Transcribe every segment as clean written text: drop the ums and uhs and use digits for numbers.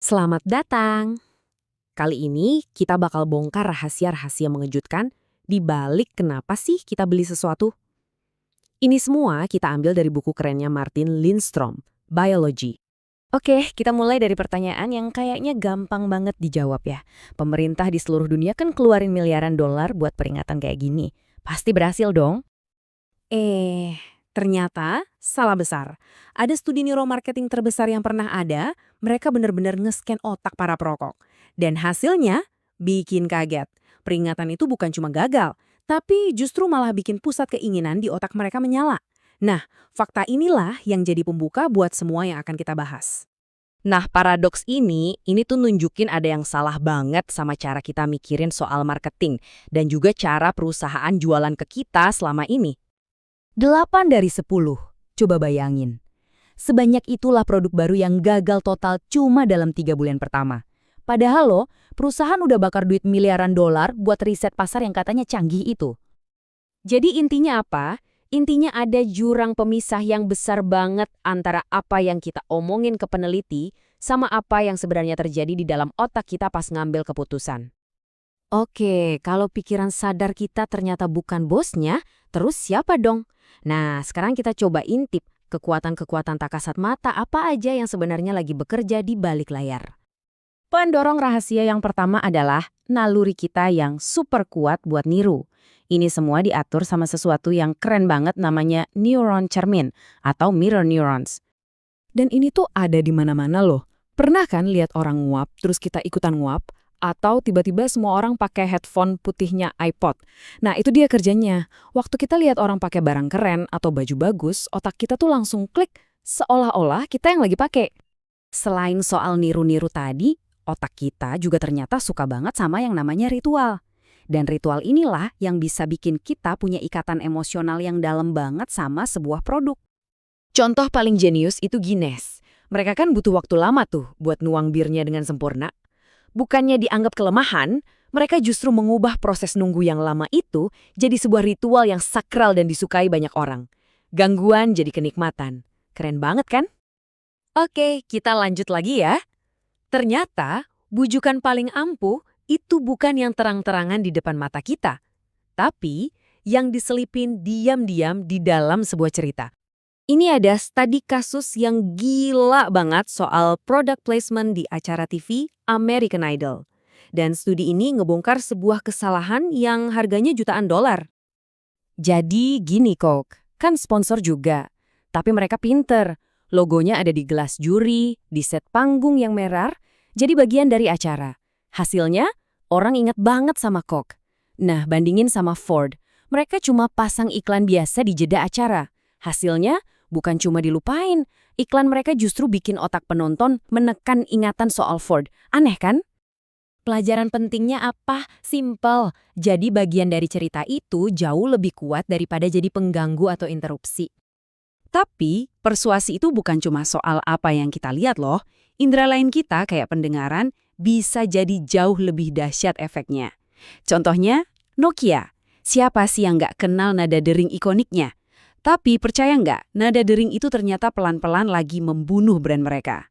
Selamat datang. Kali ini kita bakal bongkar rahasia-rahasia mengejutkan di balik kenapa sih kita beli sesuatu. Ini semua kita ambil dari buku kerennya Martin Lindstrom, Biology. Oke, kita mulai dari pertanyaan yang kayaknya gampang banget dijawab ya. Pemerintah di seluruh dunia kan keluarin miliaran dolar buat peringatan kayak gini. Pasti berhasil dong. Ternyata salah besar. Ada studi neuromarketing terbesar yang pernah ada, mereka benar-benar nge-scan otak para perokok. Dan hasilnya bikin kaget. Peringatan itu bukan cuma gagal, tapi justru malah bikin pusat keinginan di otak mereka menyala. Nah, fakta inilah yang jadi pembuka buat semua yang akan kita bahas. Nah, paradoks ini tuh nunjukin ada yang salah banget sama cara kita mikirin soal marketing dan juga cara perusahaan jualan ke kita selama ini. 8 dari 10. Coba bayangin. Sebanyak itulah produk baru yang gagal total cuma dalam 3 bulan pertama. Padahal loh, perusahaan udah bakar duit miliaran dolar buat riset pasar yang katanya canggih itu. Jadi intinya apa? Intinya ada jurang pemisah yang besar banget antara apa yang kita omongin ke peneliti sama apa yang sebenarnya terjadi di dalam otak kita pas ngambil keputusan. Oke, kalau pikiran sadar kita ternyata bukan bosnya, terus siapa dong? Nah, sekarang kita coba intip kekuatan-kekuatan tak kasat mata apa aja yang sebenarnya lagi bekerja di balik layar. Pendorong rahasia yang pertama adalah naluri kita yang super kuat buat niru. Ini semua diatur sama sesuatu yang keren banget namanya neuron cermin atau mirror neurons. Dan ini tuh ada di mana-mana loh. Pernah kan lihat orang nguap terus kita ikutan nguap? Atau tiba-tiba semua orang pakai headphone putihnya iPod. Nah, itu dia kerjanya. Waktu kita lihat orang pakai barang keren atau baju bagus, otak kita tuh langsung klik seolah-olah kita yang lagi pakai. Selain soal niru-niru tadi, otak kita juga ternyata suka banget sama yang namanya ritual. Dan ritual inilah yang bisa bikin kita punya ikatan emosional yang dalam banget sama sebuah produk. Contoh paling jenius itu Guinness. Mereka kan butuh waktu lama tuh buat nuang birnya dengan sempurna. Bukannya dianggap kelemahan, mereka justru mengubah proses nunggu yang lama itu jadi sebuah ritual yang sakral dan disukai banyak orang. Gangguan jadi kenikmatan. Keren banget kan? Oke, kita lanjut lagi ya. Ternyata, bujukan paling ampuh itu bukan yang terang-terangan di depan mata kita, tapi yang diselipin diam-diam di dalam sebuah cerita. Ini ada studi kasus yang gila banget soal product placement di acara TV American Idol. Dan studi ini ngebongkar sebuah kesalahan yang harganya jutaan dolar. Jadi gini Coke, kan sponsor juga. Tapi mereka pinter. Logonya ada di gelas juri, di set panggung yang merah, jadi bagian dari acara. Hasilnya, orang ingat banget sama Coke. Nah, bandingin sama Ford. Mereka cuma pasang iklan biasa di jeda acara. Hasilnya, bukan cuma dilupain, iklan mereka justru bikin otak penonton menekan ingatan soal Ford. Aneh kan? Pelajaran pentingnya apa? Simple. Jadi bagian dari cerita itu jauh lebih kuat daripada jadi pengganggu atau interupsi. Tapi, persuasi itu bukan cuma soal apa yang kita lihat loh. Indera lain kita kayak pendengaran bisa jadi jauh lebih dahsyat efeknya. Contohnya, Nokia. Siapa sih yang nggak kenal nada dering ikoniknya? Tapi percaya nggak, nada dering itu ternyata pelan-pelan lagi membunuh brand mereka.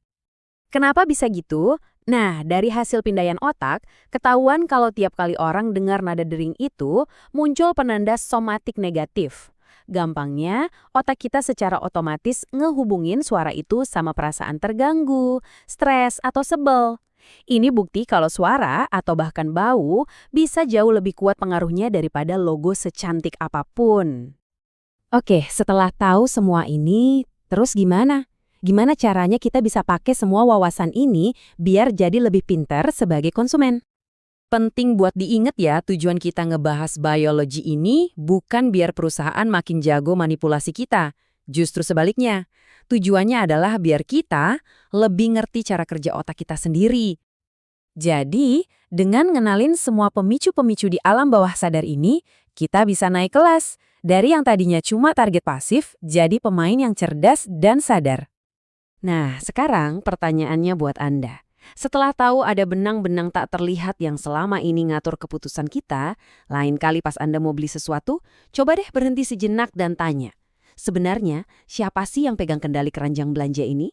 Kenapa bisa gitu? Nah, dari hasil pindaian otak, ketahuan kalau tiap kali orang dengar nada dering itu, muncul penanda somatik negatif. Gampangnya, otak kita secara otomatis ngehubungin suara itu sama perasaan terganggu, stres, atau sebel. Ini bukti kalau suara atau bahkan bau bisa jauh lebih kuat pengaruhnya daripada logo secantik apapun. Oke, setelah tahu semua ini, terus gimana? Gimana caranya kita bisa pakai semua wawasan ini biar jadi lebih pintar sebagai konsumen? Penting buat diingat ya, tujuan kita ngebahas biologi ini bukan biar perusahaan makin jago manipulasi kita. Justru sebaliknya, tujuannya adalah biar kita lebih ngerti cara kerja otak kita sendiri. Jadi, dengan ngenalin semua pemicu-pemicu di alam bawah sadar ini, kita bisa naik kelas. Dari yang tadinya cuma target pasif, jadi pemain yang cerdas dan sadar. Nah, sekarang pertanyaannya buat Anda. Setelah tahu ada benang-benang tak terlihat yang selama ini ngatur keputusan kita, lain kali pas Anda mau beli sesuatu, coba deh berhenti sejenak dan tanya. Sebenarnya, siapa sih yang pegang kendali keranjang belanja ini?